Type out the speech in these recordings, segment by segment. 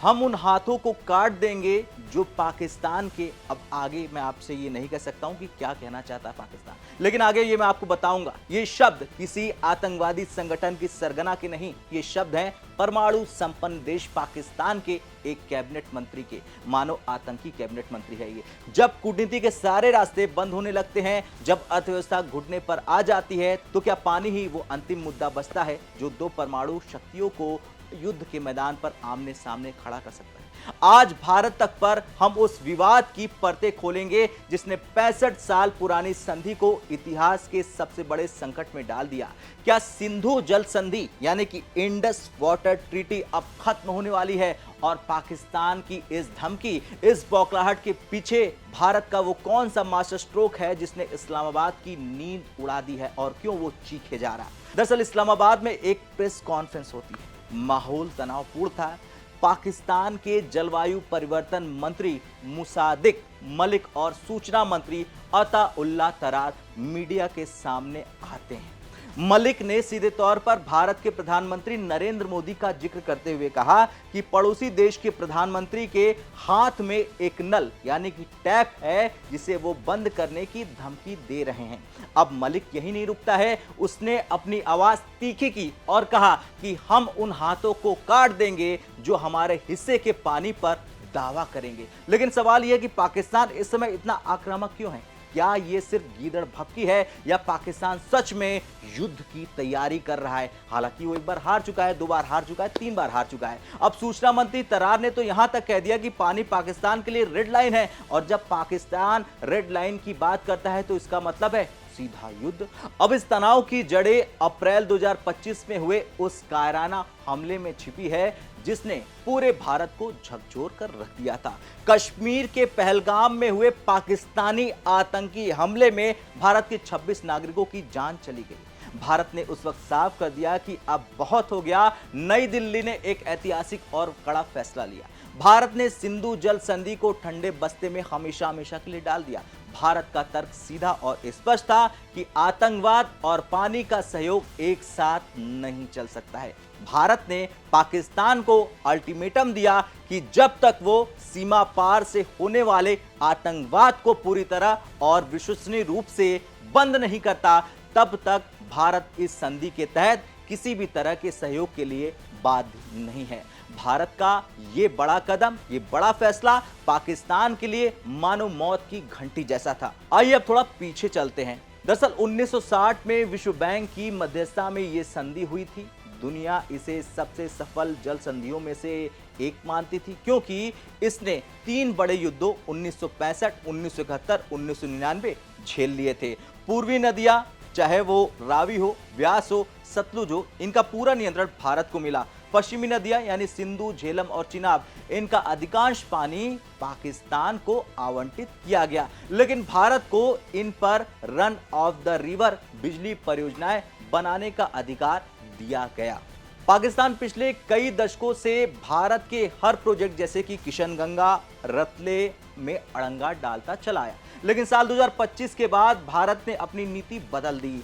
हम उन हाथों को काट देंगे जो पाकिस्तान के। अब आगे मैं आपसे ये नहीं कह सकता हूं कि क्या कहना चाहता है पाकिस्तान, लेकिन आगे ये मैं आपको बताऊंगा। ये शब्द किसी आतंकवादी संगठन की सरगना के नहीं, ये शब्द हैं परमाणु संपन्न देश पाकिस्तान के एक कैबिनेट मंत्री के। मानो आतंकी कैबिनेट मंत्री है ये। जब कूटनीति के सारे रास्ते बंद होने लगते हैं, जब अर्थव्यवस्था घुटने पर आ जाती है, तो क्या पानी ही वो अंतिम मुद्दा बचता है जो दो परमाणु शक्तियों को युद्ध के मैदान पर आमने सामने खड़ा कर सकता है। आज भारत तक पर हम उस विवाद की परतें खोलेंगे जिसने 65 साल पुरानी संधि को इतिहास के सबसे बड़े संकट में डाल दिया। क्या सिंधु जल संधि यानी कि इंडस वाटर ट्रीटी अब खत्म होने वाली है? और पाकिस्तान की इस धमकी, इस बौखलाहट के पीछे भारत का वो कौन सा मास्टर स्ट्रोक है जिसने इस्लामाबाद की नींद उड़ा दी है और क्यों वो चीखे जा रहा है? दरअसल इस्लामाबाद में एक प्रेस कॉन्फ्रेंस होती है। माहौल तनावपूर्ण था। पाकिस्तान के जलवायु परिवर्तन मंत्री मुसादिक मलिक और सूचना मंत्री अता उल्लाह तरार मीडिया के सामने आते हैं। मलिक ने सीधे तौर पर भारत के प्रधानमंत्री नरेंद्र मोदी का जिक्र करते हुए कहा कि पड़ोसी देश के प्रधानमंत्री के हाथ में एक नल यानी कि टैप है जिसे वो बंद करने की धमकी दे रहे हैं। अब मलिक यही नहीं रुकता है, उसने अपनी आवाज तीखी की और कहा कि हम उन हाथों को काट देंगे जो हमारे हिस्से के पानी पर दावा करेंगे। लेकिन सवाल यह कि पाकिस्तान इस समय इतना आक्रामक क्यों है? क्या ये सिर्फ गीदड़ भपकी है या पाकिस्तान सच में युद्ध की तैयारी कर रहा है? हालांकि वो एक बार हार चुका है, 2 बार हार चुका है, 3 बार हार चुका है। अब सूचना मंत्री तरार ने तो यहां तक कह दिया कि पानी पाकिस्तान के लिए रेड लाइन है, और जब पाकिस्तान रेड लाइन की बात करता है तो इसका मतलब है सीधा युद्ध। अब इस तनाव की जड़ें अप्रैल 2025 में हुए उस कायराना हमले में छिपी है जिसने पूरे भारत को झकझोर कर रख दिया था। कश्मीर के पहलगाम में हुए पाकिस्तानी आतंकी हमले में भारत के 26 नागरिकों की जान चली गई। भारत ने उस वक्त साफ कर दिया कि अब बहुत हो गया। नई दिल्ली ने एक ऐतिहासिक और कड़ा फैसला लिया। भारत ने सिंधु जल संधि को ठंडे बस्ते में हमेशा हमेशा के लिए डाल दिया। भारत का तर्क सीधा और स्पष्ट था कि आतंकवाद और पानी का सहयोग एक साथ नहीं चल सकता है। भारत ने पाकिस्तान को अल्टीमेटम दिया कि जब तक वो सीमा पार से होने वाले आतंकवाद को पूरी तरह और विश्वसनीय रूप से बंद नहीं करता, तब तक भारत इस संधि के तहत किसी भी तरह के सहयोग के लिए बाध्य नहीं है। भारत का ये बड़ा कदम, ये बड़ा फैसला पाकिस्तान के लिए मानो मौत की घंटी जैसा था। आइए अब थोड़ा पीछे चलते हैं। दरअसल 1960 में विश्व बैंक की मध्यस्थता में ये संधि हुई थी। दुनिया इसे सबसे सफल जल संधियों में से एक मानती थी, क्योंकि इसने 3 बड़े युद्धों 1965, 1971, 1999 झेल लिए थे। पूर्वी नदियां, चाहे वो रावी हो, व्यास हो, सतलुज हो, इनका पूरा नियंत्रण भारत को मिला। पश्चिमी नदियां यानी सिंधु, झेलम और चिनाब, इनका अधिकांश पानी पाकिस्तान को आवंटित किया गया, लेकिन भारत को इन पर रन ऑफ द रिवर बिजली परियोजनाएं बनाने का अधिकार दिया गया। पाकिस्तान पिछले कई दशकों से भारत के हर प्रोजेक्ट जैसे कि किशनगंगा, रतले में अड़ंगा डालता चला आया, लेकिन साल 2025 के बाद भारत ने अपनी नीति बदल दी।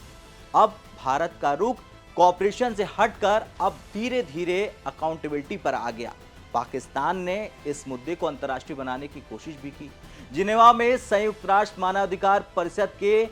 अब भारत का रुख कॉपरेशन से हटकर अब धीरे धीरे अकाउंटेबिलिटी पर आ गया। पाकिस्तान ने इस मुद्दे को अंतर्राष्ट्रीय बनाने की कोशिश भी की। जिनेवा में संयुक्त राष्ट्र मानवाधिकार परिषद के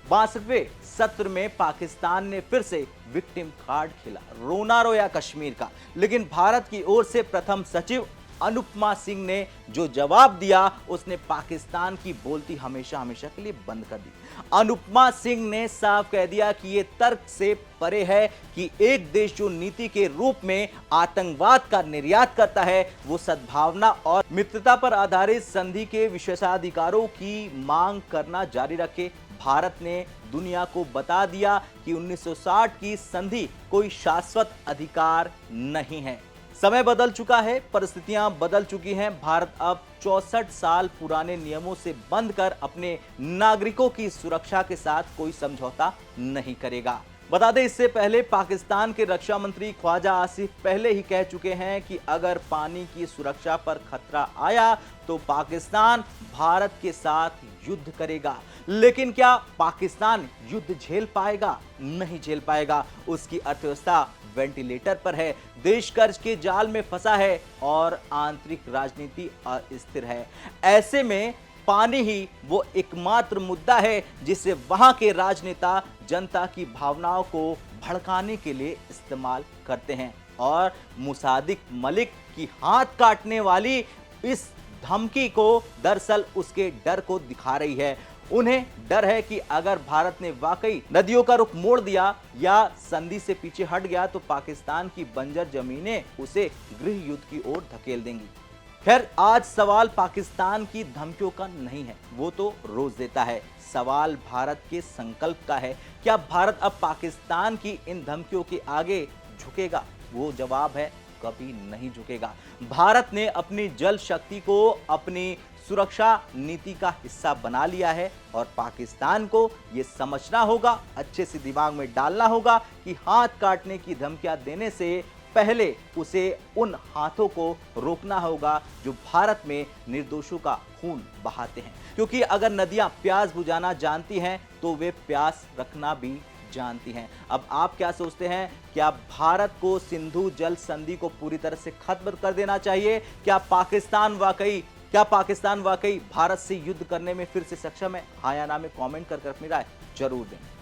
62वें सत्र में पाकिस्तान ने फिर से विक्टिम कार्ड खेला, रोना रोया कश्मीर का। लेकिन भारत की ओर से प्रथम सचिव अनुपमा सिंह ने जो जवाब दिया, उसने पाकिस्तान की बोलती हमेशा हमेशा के लिए बंद कर दी। अनुपमा सिंह ने साफ कह दिया कि यह तर्क से परे है कि एक देश जो नीति के रूप में आतंकवाद का निर्यात करता है, वो सद्भावना और मित्रता पर आधारित संधि के विशेषाधिकारों की मांग करना जारी रखे। भारत ने दुनिया को बता दिया कि 1960 की संधि कोई शाश्वत अधिकार नहीं है। समय बदल चुका है, परिस्थितियां बदल चुकी हैं। भारत अब 64 साल पुराने नियमों से बंध कर अपने नागरिकों की सुरक्षा के साथ कोई समझौता नहीं करेगा। बता दें, इससे पहले पाकिस्तान के रक्षा मंत्री ख्वाजा आसिफ पहले ही कह चुके हैं कि अगर पानी की सुरक्षा पर खतरा आया तो पाकिस्तान भारत के साथ युद्ध करेगा। लेकिन क्या पाकिस्तान युद्ध झेल पाएगा? नहीं झेल पाएगा। उसकी अर्थव्यवस्था वेंटिलेटर पर है, देश कर्ज के जाल में फंसा है और आंतरिक राजनीति अस्थिर है। ऐसे में पानी ही वो एकमात्र मुद्दा है जिसे वहां के राजनेता जनता की भावनाओं को भड़काने के लिए इस्तेमाल करते हैं और मुसादिक मलिक की हाथ काटने वाली इस धमकी को दरअसल उसके डर को दिखा रही है। उन्हें डर है कि अगर भारत ने वाकई नदियों का रुख मोड़ दिया या संधि से पीछे हट गया तो पाकिस्तान की बंजर जमीनें उसे गृह युद्ध की ओर धकेल देंगी। खैर, आज सवाल पाकिस्तान की धमकियों का नहीं है, वो तो रोज देता है। सवाल भारत के संकल्प का है। क्या भारत अब पाकिस्तान की इन धमकियों के आगे झुकेगा? वो जवाब है, कभी नहीं झुकेगा। भारत ने अपनी जल शक्ति को अपनी सुरक्षा नीति का हिस्सा बना लिया है और पाकिस्तान को यह समझना होगा, अच्छे से दिमाग में डालना होगा कि हाथ काटने की धमकियां देने से पहले उसे उन हाथों को रोकना होगा जो भारत में निर्दोषों का खून बहाते हैं। क्योंकि अगर नदियां प्यास बुझाना जानती हैं तो वे प्यास रखना भी जानती हैं। अब आप क्या सोचते हैं? क्या भारत को सिंधु जल संधि को पूरी तरह से खत्म कर देना चाहिए? क्या पाकिस्तान वाकई भारत से युद्ध करने में फिर से सक्षम है? हाँ या ना में कमेंट कर अपनी राय जरूर दें।